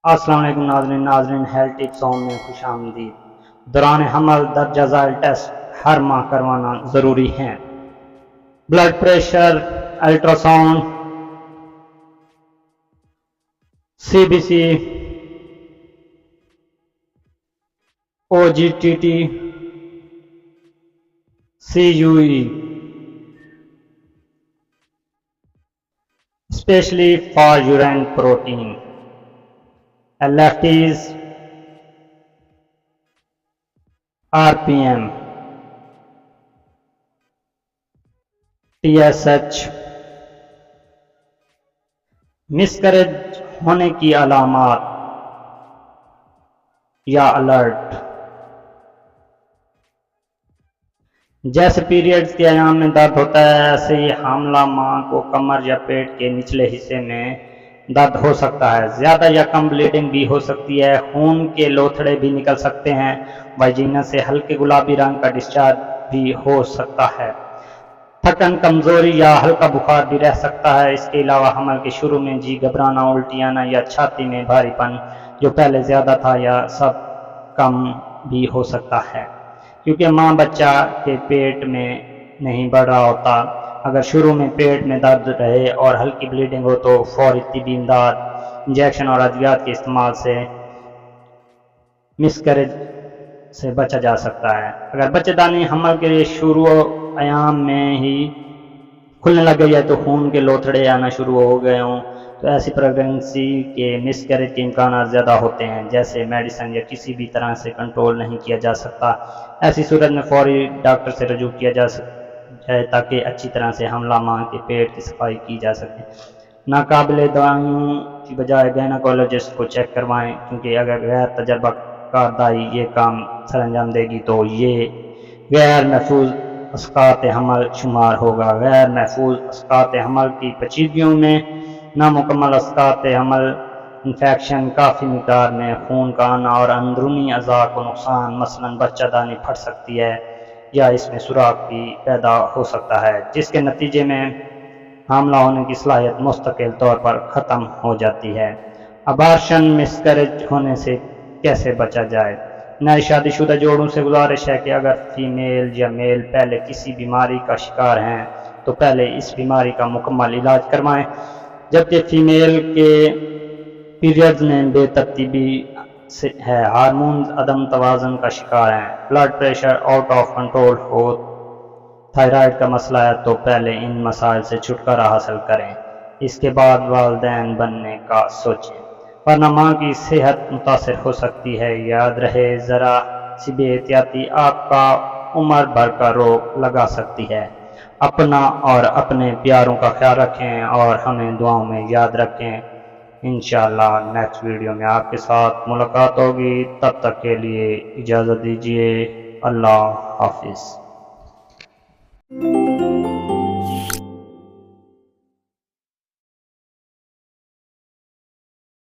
السلام علیکم ناظرین ہیلتھ ٹپس ہوم میں خوش آمدید۔ دوران حمل درجہ ذیل ٹیسٹ ہر ماہ کروانا ضروری ہے۔ Blood pressure, ultrasound, CBC، OGTT، CUE، especially for urine protein، LFTs، RPM، TSH۔ مسکریج ہونے کی علامات یا الرٹ، جیسے پیریڈز کے ایام میں درد ہوتا ہے، ایسے ہی حاملہ ماں کو کمر یا پیٹ کے نچلے حصے میں درد ہو سکتا ہے۔ زیادہ یا کم بلیڈنگ بھی ہو سکتی ہے، خون کے لوتھڑے بھی نکل سکتے ہیں، وائجینا سے ہلکے گلابی رنگ کا ڈسچارج بھی ہو سکتا ہے، تھکن، کمزوری یا ہلکا بخار بھی رہ سکتا ہے۔ اس کے علاوہ حمل کے شروع میں جی گھبرانا، الٹی آنا یا چھاتی میں بھاری پن جو پہلے زیادہ تھا یا سب کم بھی ہو سکتا ہے، کیونکہ ماں بچہ کے پیٹ میں نہیں بڑھ رہا ہوتا۔ اگر شروع میں پیٹ میں درد رہے اور ہلکی بلیڈنگ ہو تو فوری طبی امداد، انجیکشن اور ادویات کے استعمال سے مسکریج سے بچا جا سکتا ہے۔ اگر بچہ دانی حمل کے شروع ایام میں ہی کھلنے لگ گئی ہے تو خون کے لوتھڑے آنا شروع ہو گئے ہوں تو ایسی پریگنسی کے مسکریج کے امکانات زیادہ ہوتے ہیں، جیسے میڈیسن یا کسی بھی طرح سے کنٹرول نہیں کیا جا سکتا۔ ایسی صورت میں فوری ڈاکٹر سے رجوع کیا جائے تاکہ اچھی طرح سے حاملہ ماں کے پیٹ کی صفائی کی جا سکے۔ ناقابل دوائیوں کی بجائے گائنیکولوجسٹ کو چیک کروائیں، کیونکہ اگر غیر تجربہ کار دائی یہ کام سر انجام دے گی تو یہ غیر محفوظ اسقاط حمل شمار ہوگا۔ غیر محفوظ اسقاط حمل کی پیچیدگیوں میں نامکمل اسقاط حمل، انفیکشن، کافی مقدار میں خون کا آنا اور اندرونی اعضاء کو نقصان، مثلاً بچہ دانی پھٹ سکتی ہے یا اس میں سوراخ بھی پیدا ہو سکتا ہے، جس کے نتیجے میں حاملہ ہونے کی صلاحیت مستقل طور پر ختم ہو جاتی ہے۔ ابارشن، مسکریج ہونے سے کیسے بچا جائے؟ نئے شادی شدہ جوڑوں سے گزارش ہے کہ اگر فیمیل یا میل پہلے کسی بیماری کا شکار ہیں تو پہلے اس بیماری کا مکمل علاج کروائیں۔ جبکہ فیمیل کے پیریڈز میں بے ترتیبی ہے، ہارمونز عدم توازن کا شکار ہیں، blood pressure out of control ہو، تھائرائیڈ کا مسئلہ ہے تو پہلے ان مسائل سے چھٹکارا حاصل کریں، اس کے بعد والدین بننے کا سوچیں، ورنہ ماں کی صحت متاثر ہو سکتی ہے۔ یاد رہے، ذرا سی بے احتیاطی آپ کا عمر بھر کا روگ لگا سکتی ہے۔ اپنا اور اپنے پیاروں کا خیال رکھیں اور ہمیں دعاؤں میں یاد رکھیں۔ انشاءاللہ نیکسٹ ویڈیو میں آپ کے ساتھ ملاقات ہوگی، تب تک کے لیے اجازت دیجیے۔ اللہ حافظ۔